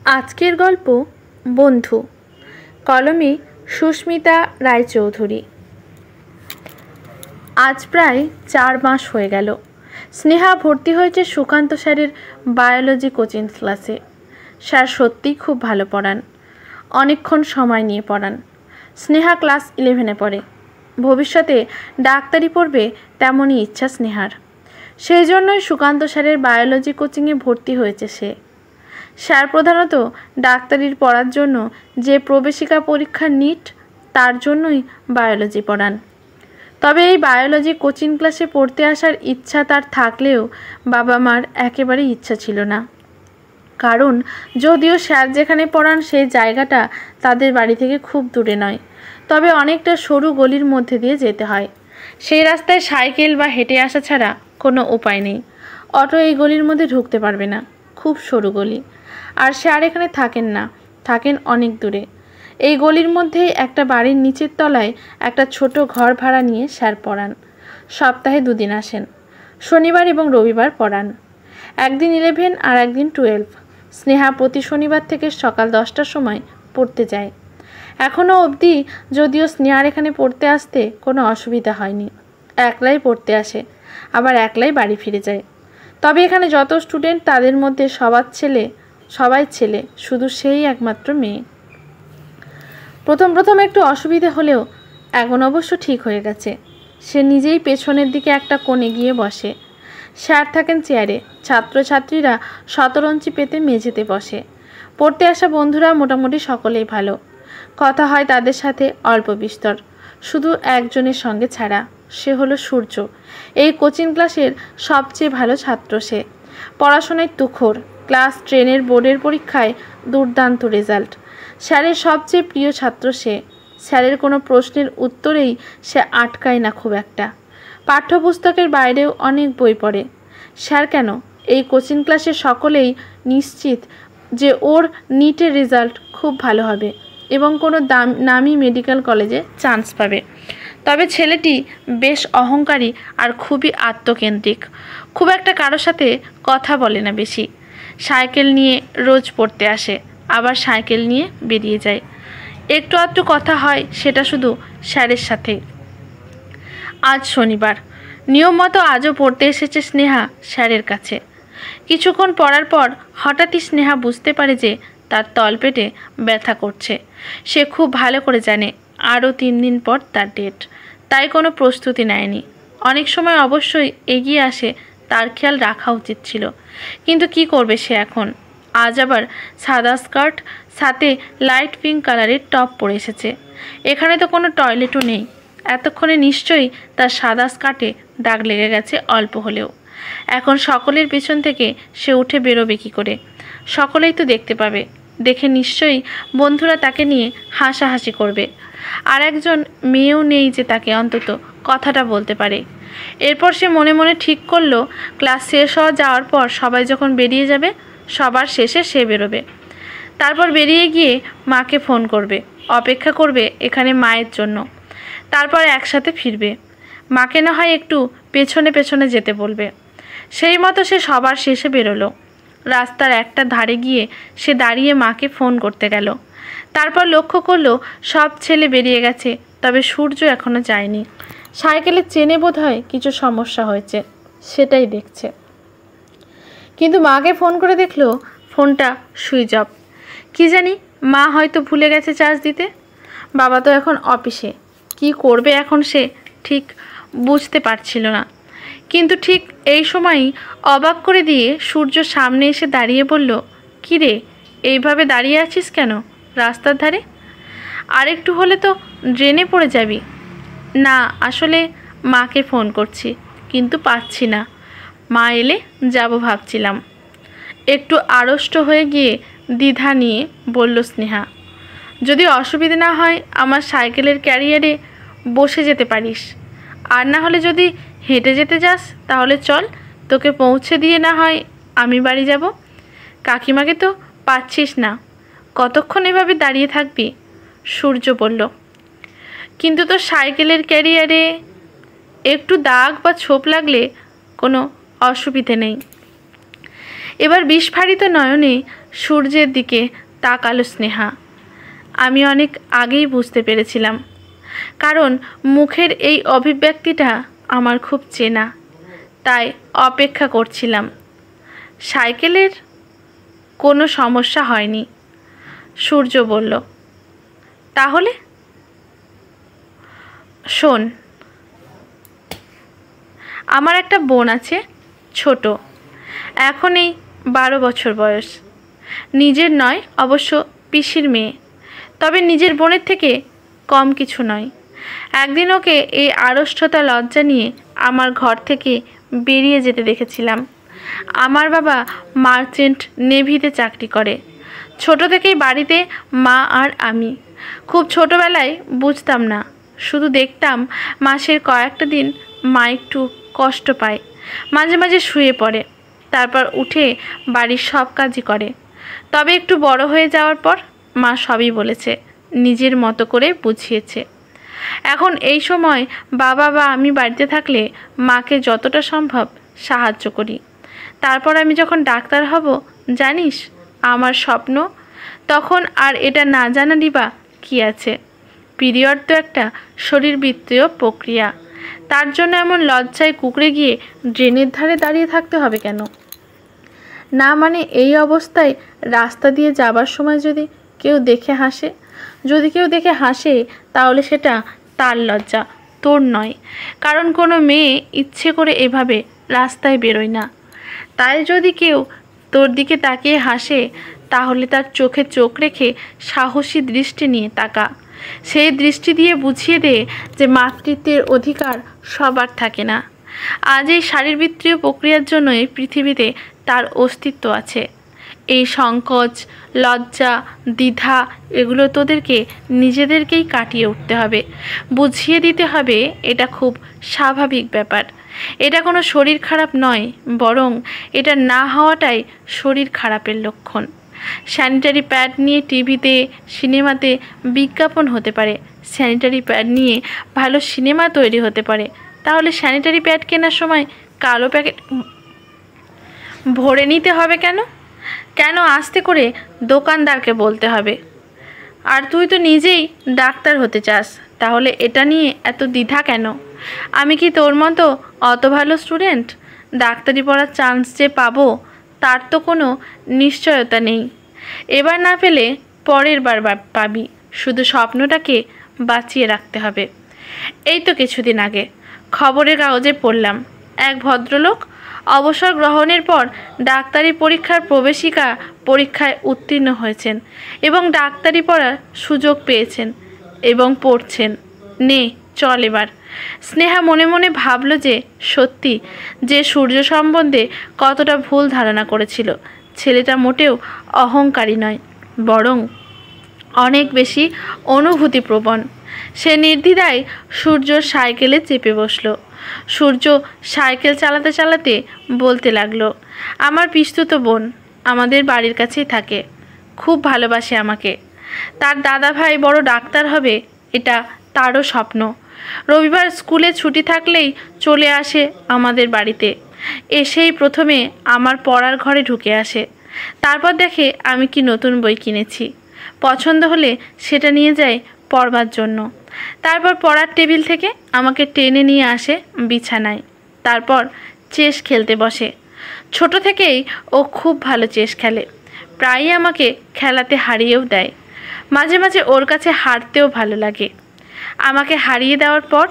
আজকের গল্প বন্ধু, কলমে সুস্মিতা রায়চৌধুরী। আজ প্রায় 4 মাস হয়ে গেল স্নেহা ভর্তি হয়েছে সুকান্ত স্যারের বায়োলজি কোচিং ক্লাসে। স্যার সত্যিই খুব ভালো পড়ান, অনেকক্ষণ সময় নিয়ে পড়ান। স্নেহা ক্লাস 11-এ পড়ে, ভবিষ্যতে ডাক্তারি পড়বে তেমনই ইচ্ছা স্নেহার। সেই জন্যই সুকান্ত স্যারের বায়োলজি কোচিংয়ে ভর্তি হয়েছে সে। স্যার প্রধানত ডাক্তারির পড়ার জন্য যে প্রবেশিকা পরীক্ষা নিট, তার জন্যই বায়োলজি পড়ান। তবে এই বায়োলজি কোচিং ক্লাসে পড়তে আসার ইচ্ছা তার থাকলেও বাবা মার একেবারেই ইচ্ছা ছিল না। কারণ যদিও স্যার যেখানে পড়ান সেই জায়গাটা তাদের বাড়ি থেকে খুব দূরে নয়, তবে অনেকটা সরু গলির মধ্যে দিয়ে যেতে হয়। সেই রাস্তায় সাইকেল বা হেঁটে আসা ছাড়া কোনো উপায় নেই। অটো এই গলির মধ্যে ঢুকতে পারবে না, খুব সরু গলি। আর স্যার এখানে থাকেন না, থাকেন অনেক দূরে। এই গলির মধ্যেই একটা বাড়ির নিচের তলায় একটা ছোট ঘর ভাড়া নিয়ে স্যার পড়ান। সপ্তাহে 2 দিন আসেন, শনিবার এবং রবিবার পড়ান। একদিন 11 আর একদিন 12। স্নেহা প্রতি শনিবার থেকে সকাল 10টার সময় পড়তে যায়। এখনও অবধি যদিও স্নেহার এখানে পড়তে আসতে কোনো অসুবিধা হয়নি। একলাই পড়তে আসে, আবার একলাই বাড়ি ফিরে যায়। তবে এখানে যত স্টুডেন্ট তাদের মধ্যে সবাই ছেলে, শুধু সেই একমাত্র মেয়ে। প্রথম একটু অসুবিধে হলেও এখন অবশ্য ঠিক হয়ে গেছে। সে নিজেই পেছনের দিকে একটা কোণে গিয়ে বসে। স্যার থাকেন চেয়ারে, ছাত্রছাত্রীরা শতরঞ্চি পেতে মেঝেতে বসে। পড়তে আসা বন্ধুরা মোটামুটি সকলেই ভালো, কথা হয় তাদের সাথে অল্প বিস্তর, শুধু একজনের সঙ্গে ছাড়া, সে হলো সূর্য। এই কোচিং ক্লাসের সবচেয়ে ভালো ছাত্র সে। পড়াশোনায় তুখোড়, ক্লাস 10-এর বোর্ডের পরীক্ষায় দুর্দান্ত রেজাল্ট। স্যারের সবচেয়ে প্রিয় ছাত্র সে। স্যারের কোনো প্রশ্নের উত্তরেই সে আটকায় না খুব একটা। পাঠ্যপুস্তকের বাইরেও অনেক বই পড়ে। স্যার কেন, এই কোচিং ক্লাসে সকলেই নিশ্চিত যে ওর নিটের রেজাল্ট খুব ভালো হবে এবং কোনো নামি মেডিকেল কলেজে চান্স পাবে। তবে ছেলেটি বেশ অহংকারী আর খুবই আত্মকেন্দ্রিক। খুব একটা কারোর সাথে কথা বলে না বেশি। সাইকেল নিয়ে রোজ পড়তে আসে, আবার সাইকেল নিয়ে বেরিয়ে যায়। একটু আধটু কথা হয়, সেটা শুধু স্যারের সাথে। আজ শনিবার, নিয়ম মতো আজও পড়তে এসেছে স্নেহা স্যারের কাছে। কিছুক্ষণ পড়ার পর হঠাৎই স্নেহা বুঝতে পারে যে তার তলপেটে ব্যথা করছে। সে খুব ভালো করে জানে আরও 3 দিন পর তার ডেট, তাই কোনো প্রস্তুতি নেয়নি। অনেক সময় অবশ্যই এগিয়ে আসে, তার খেয়াল রাখা উচিত ছিল, কিন্তু কি করবে সে এখন? আজ আবার সাদা স্কার্ট, সাথে লাইট পিঙ্ক কালারের টপ পরে এসেছে। এখানে তো কোনো টয়লেটও নেই। এতক্ষণে নিশ্চয়ই তার সাদা স্কার্টে দাগ লেগে গেছে অল্প হলেও। এখন সকলের পেছন থেকে সে উঠে বেরোবে কী করে? সকলেই তো দেখতে পাবে, দেখে নিশ্চয়ই বন্ধুরা তাকে নিয়ে হাসাহাসি করবে। আর একজন মেয়েও নেই যে তাকে অন্তত কথাটা বলতে পারে। এরপর সে মনে মনে ঠিক করলো, ক্লাস শেষ হওয়া যাওয়ার পর সবাই যখন বেরিয়ে যাবে, সবার শেষে সে বেরোবে। তারপর বেরিয়ে গিয়ে মাকে ফোন করবে, অপেক্ষা করবে এখানে মায়ের জন্য। তারপর একসাথে ফিরবে। মাকে না হয় একটু পেছনে পেছনে যেতে বলবে। সেই মতো সে সবার শেষে বেরোলো। রাস্তার একটা ধারে গিয়ে সে দাঁড়িয়ে মাকে ফোন করতে গেল। তারপর লক্ষ্য করলো সব ছেলে বেরিয়ে গেছে, তবে সূর্য এখনও যায়নি। সাইকেলের চেনে বোধহয় কিছু সমস্যা হয়েছে, সেটাই দেখছে। কিন্তু মাকে ফোন করে দেখলো ফোনটা সুইচ অফ। কি জানি, মা হয়তো ভুলে গেছে চার্জ দিতে। বাবা তো এখন অফিসে, কি করবে এখন সে ঠিক বুঝতে পারছিল না। কিন্তু ঠিক এই সময়ই অবাক করে দিয়ে সূর্য সামনে এসে দাঁড়িয়ে বলল, কী রে, এইভাবে দাঁড়িয়ে আছিস কেন রাস্তার ধারে? আরেকটু হলে তো ড্রেনে পড়ে যাবি। না, আসলে মাকে ফোন করছি, কিন্তু পাচ্ছি না। মা এলে যাব ভাবছিলাম। একটু আড়ষ্ট হয়ে গিয়ে দ্বিধা নিয়ে বলল স্নেহা, যদি অসুবিধে না হয় আমার সাইকেলের ক্যারিয়ারে বসে যেতে পারিস, আর না হলে যদি হেঁটে যেতে যাস তাহলে চল, তোকে পৌঁছে দিয়ে না হয় আমি বাড়ি যাব। কাকিমাকে তো পাচ্ছিস না, কতক্ষণ এভাবে দাঁড়িয়ে থাকবি? সূর্য বলল, কিন্তু তোর সাইকেলের ক্যারিয়ারে একটু দাগ বা ছোপ লাগলে কোনো অসুবিধে নেই। এবার বিস্ফারিত নয়নে সূর্যের দিকে তাকালো স্নেহা। আমি অনেক আগেই বুঝতে পেরেছিলাম, কারণ মুখের এই অভিব্যক্তিটা আমার খুব চেনা, তাই অপেক্ষা করছিলাম। সাইকেলের কোনো সমস্যা হয়নি, সূর্য বলল। তাহলে শোন, আমার একটা বোন আছে, ছোট, এখন এই 12 বছর বয়স। নিজের নয় অবশ্য, পিসির মেয়ে, তবে নিজের বোনের থেকে কম কিছু নয়। একদিন ওকে এই আড়ষ্টতা লজ্জা নিয়ে আমার ঘর থেকে বেরিয়ে যেতে দেখেছিলাম। আমার বাবা মার্চেন্ট নেভিতে চাকরি করে। ছোট থেকেই বাড়িতে মা আর আমি। খুব ছোটোবেলায় বুঝতাম না, শুধু দেখতাম মাসের কয়েকটা দিন মা একটু কষ্ট পায়, মাঝে মাঝে শুয়ে পড়ে, তারপর উঠে বাড়ির সব কাজই করে। তবে একটু বড় হয়ে যাওয়ার পর মা সবই বলেছে, নিজের মতো করে বুঝিয়েছে। এখন এই সময় বাবা বা আমি বাড়িতে থাকলে মাকে যতটা সম্ভব সাহায্য করি। তারপর আমি যখন ডাক্তার হব, জানিস আমার স্বপ্ন, তখন আর এটা না জানারই বা কী আছে। পিরিয়ড তো একটা শরীরবৃত্তীয় প্রক্রিয়া, তার জন্য এমন লজ্জায় কুঁকড়ে গিয়ে ড্রেনের ধারে দাঁড়িয়ে থাকতে হবে কেন? না মানে এই অবস্থায় রাস্তা দিয়ে যাবার সময় যদি কেউ দেখে হাসে, তাহলে সেটা তার লজ্জা, তোর নয়। কারণ কোনো মেয়ে ইচ্ছে করে এভাবে রাস্তায় বেরোয় না। তাই যদি কেউ তোর দিকে তাকিয়ে হাসে, তাহলে তার চোখে চোখ রেখে সাহসী দৃষ্টি নিয়ে তাকা। সেই দৃষ্টি দিয়ে বুঝিয়ে দে যে মাতৃত্বের অধিকার সবার থাকে না। আজ এই শারীরবৃত্তীয় প্রক্রিয়ার জন্যই পৃথিবীতে তার অস্তিত্ব আছে। এই সংকোচ, লজ্জা, দ্বিধা এগুলো তোদেরকে নিজেদেরকেই কাটিয়ে উঠতে হবে, বুঝিয়ে দিতে হবে এটা খুব স্বাভাবিক ব্যাপার। এটা কোনো শরীর খারাপ নয়, বরং এটা না হওয়াটাই শরীর খারাপের লক্ষণ। স্যানিটারি প্যাড নিয়ে টিভিতে, সিনেমাতে বিজ্ঞাপন হতে পারে, স্যানিটারি প্যাড নিয়ে ভালো সিনেমা তৈরি হতে পারে। তাহলে স্যানিটারি প্যাড কেনার সময় কালো প্যাকেট ভরে নিতে হবে কেন? কেন আস্তে করে দোকানদারকে বলতে হবে? আর তুই তো নিজেই ডাক্তার হতে চাস, তাহলে এটা নিয়ে এত দ্বিধা কেন? আমি কি তোর মতো অত ভালো স্টুডেন্ট? ডাক্তারি পড়ার চান্স যে পাবো তার তো কোনো নিশ্চয়তা নেই। এবার না পেলে পরের বার পাবি, শুধু স্বপ্নটাকে বাঁচিয়ে রাখতে হবে। এই তো কিছুদিন আগে খবরের কাগজে পড়লাম, এক ভদ্রলোক অবসর গ্রহণের পর ডাক্তারি পরীক্ষার প্রবেশিকা পরীক্ষায় উত্তীর্ণ হয়েছেন এবং ডাক্তারি পড়ার সুযোগ পেয়েছেন এবং পড়ছেন। নে চল এবার। স্নেহা মনে মনে ভাবল যে সত্যি যে সূর্য সম্বন্ধে কতটা ভুল ধারণা করেছিল। ছেলেটা মোটেও অহংকারী নয়, বরং অনেক বেশি অনুভূতিপ্রবণ। সে নির্দ্বিধায় সূর্যর সাইকেলে চেপে বসল। সূর্য সাইকেল চালাতে চালাতে বলতে লাগলো, আমার পিস্তুত বোন আমাদের বাড়ির কাছেই থাকে, খুব ভালোবাসে আমাকে। তার দাদা ভাই বড় ডাক্তার হবে, এটা তারও স্বপ্ন। রবিবার স্কুলে ছুটি থাকলেই চলে আসে আমাদের বাড়িতে। এসেই প্রথমে আমার পড়ার ঘরে ঢুকে আসে, তারপর দেখে আমি কি নতুন বই কিনেছি, পছন্দ হলে সেটা নিয়ে যায় পড়বার জন্য। তারপর পড়ার টেবিল থেকে আমাকে টেনে নিয়ে আসে বিছানায়, তারপর চেস খেলতে বসে। ছোট থেকেই ও খুব ভালো চেস খেলে, প্রায়ই আমাকে খেলাতে হারিয়েও দেয়। মাঝে মাঝে ওর কাছে হারতেও ভালো লাগে। আমাকে হারিয়ে দেওয়ার পর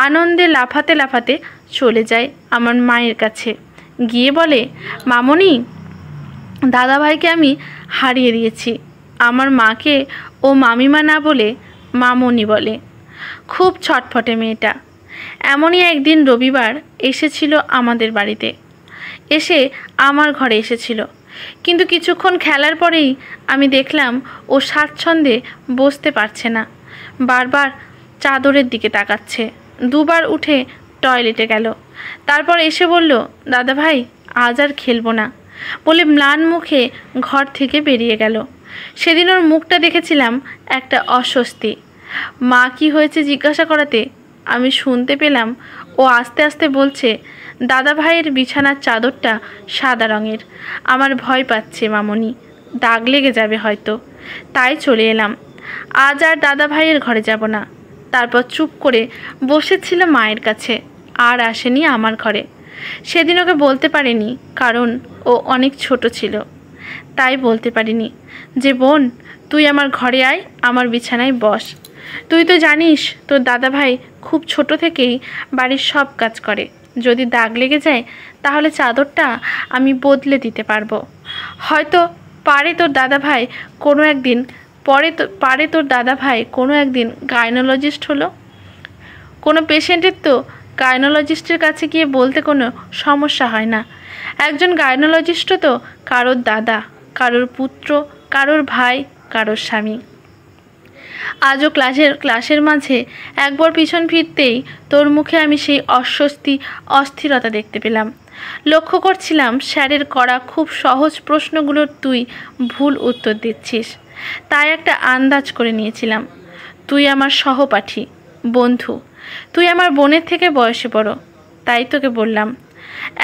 আনন্দে লাফাতে লাফাতে চলে যায় আমার মায়ের কাছে, গিয়ে বলে, মামনি, দাদাভাইকে আমি হারিয়ে দিয়েছি। আমার মাকে ও মামিমা না বলে মামনি বলে। খুব ছটফটে মেয়েটা। এমনই একদিন রবিবার এসেছিল আমাদের বাড়িতে, এসে আমার ঘরে এসেছিল। কিন্তু কিছুক্ষণ খেলার পরেই আমি দেখলাম ও স্বাচ্ছন্দ্যে বসতে পারছে না, বারবার চাদরের দিকে তাকাচ্ছে। দুবার উঠে টয়লেটে গেল, তারপর এসে বলল, দাদা ভাই আজ আর খেলবো না বলে ম্লান মুখে ঘর থেকে বেরিয়ে গেল। সেদিন ওর মুখটা দেখেছিলাম একটা অস্বস্তি। মা কি হয়েছে জিজ্ঞাসা করাতে আমি শুনতে পেলাম ও আস্তে আস্তে বলছে, দাদা ভাইয়ের বিছানার চাদরটা সাদা রঙের। আমার ভয় পাচ্ছে মামনি, দাগ লেগে যাবে হয়তো, তাই চলে এলাম। আজ আর দাদা ভাইয়ের ঘরে যাব না। তারপর চুপ করে বসেছিল মায়ের কাছে, আর আসেনি আমার ঘরে। সেদিন ওকে বলতে পারিনি, কারণ ও অনেক ছোট ছিল। তাই বলতে পারিনি যে বোন, তুই আমার ঘরে আয়, আমার বিছানায় বস। তুই তো জানিস তোর দাদা ভাই খুব ছোট থেকেই বাড়ির সব কাজ করে। যদি দাগ লেগে যায় তাহলে চাদরটা আমি বদলে দিতে পারবো। হয়তো পারে তোর দাদা ভাই কোনো একদিন কোনো একদিন গাইনোলজিস্ট হলো। কোনো পেশেন্টের তো গাইনোলজিস্টের কাছে গিয়ে বলতে কোনো সমস্যা হয় না। একজন গাইনোলজিস্টও তো কারোর দাদা, কারোর পুত্র, কারোর ভাই, কারোর স্বামী। আজও ক্লাসের মাঝে একবার পিছন ফিরতেই তোর মুখে আমি সেই অস্থিরতা দেখতে পেলাম। লক্ষ্য করছিলাম স্যারের করা খুব সহজ প্রশ্নগুলোর তুই ভুল উত্তর দিচ্ছিস। তাই একটা আন্দাজ করে নিয়েছিলাম তুই আমার সহপাঠী, বন্ধু। তুই আমার বোনের থেকে বয়সে বড়, তাই তোকে বললাম।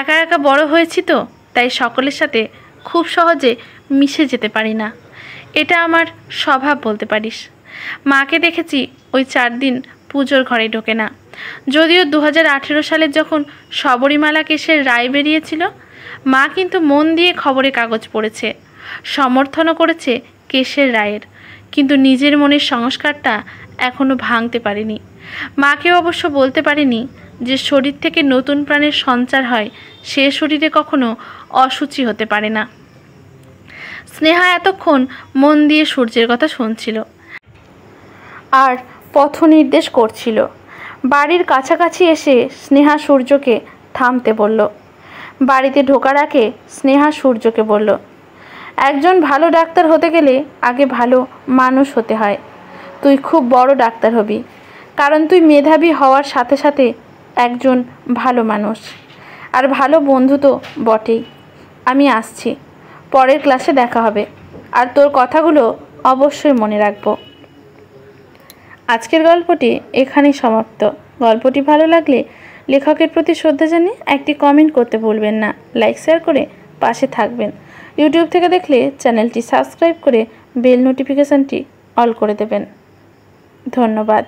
একা একা বড় হয়েছি তো, তাই সকলের সাথে খুব সহজে মিশে যেতে পারি না। এটা আমার স্বভাব বলতে পারিস। মাকে দেখেছি ওই 4 দিন পুজোর ঘরে ঢোকে না। যদিও 2018 সালে যখন শবরীমালা কেসের রায় বেরিয়েছিল, মা কিন্তু মন দিয়ে খবরে কাগজ পড়েছে, সমর্থনও করেছে কেসের রায়ের, কিন্তু নিজের মনের সংস্কারটা এখনও ভাঙতে পারেনি। মাকেও অবশ্য বলতে পারেনি যে শরীর থেকে নতুন প্রাণের সঞ্চার হয়, সে শরীরে কখনো অসুচি হতে পারে না। স্নেহা এতক্ষণ মন দিয়ে সূর্যের কথা শুনছিল আর পথ নির্দেশ করছিল। বাড়ির কাছাকাছি এসে স্নেহা সূর্যকে থামতে বলল। বাড়িতে ঢোকার আগে স্নেহা সূর্যকে বলল, একজন ভালো ডাক্তার হতে গেলে আগে ভালো মানুষ হতে হয়। তুই খুব বড় ডাক্তার হবি, কারণ তুই মেধাবী হওয়ার সাথে সাথে একজন ভালো মানুষ আর ভালো বন্ধু তো বটেই। আমি আসছি, পরের ক্লাসে দেখা হবে, আর তোর কথাগুলো অবশ্যই মনে রাখবো। আজকের গল্পটি এখানেই সমাপ্ত। গল্পটি ভালো লাগলে লেখকের প্রতি শ্রদ্ধা জানিয়ে একটি কমেন্ট করতে ভুলবেন না। লাইক শেয়ার করে পাশে থাকবেন। ইউটিউব থেকে দেখলে চ্যানেলটি সাবস্ক্রাইব করে বেল নোটিফিকেশানটি অল করে দেবেন। ধন্যবাদ।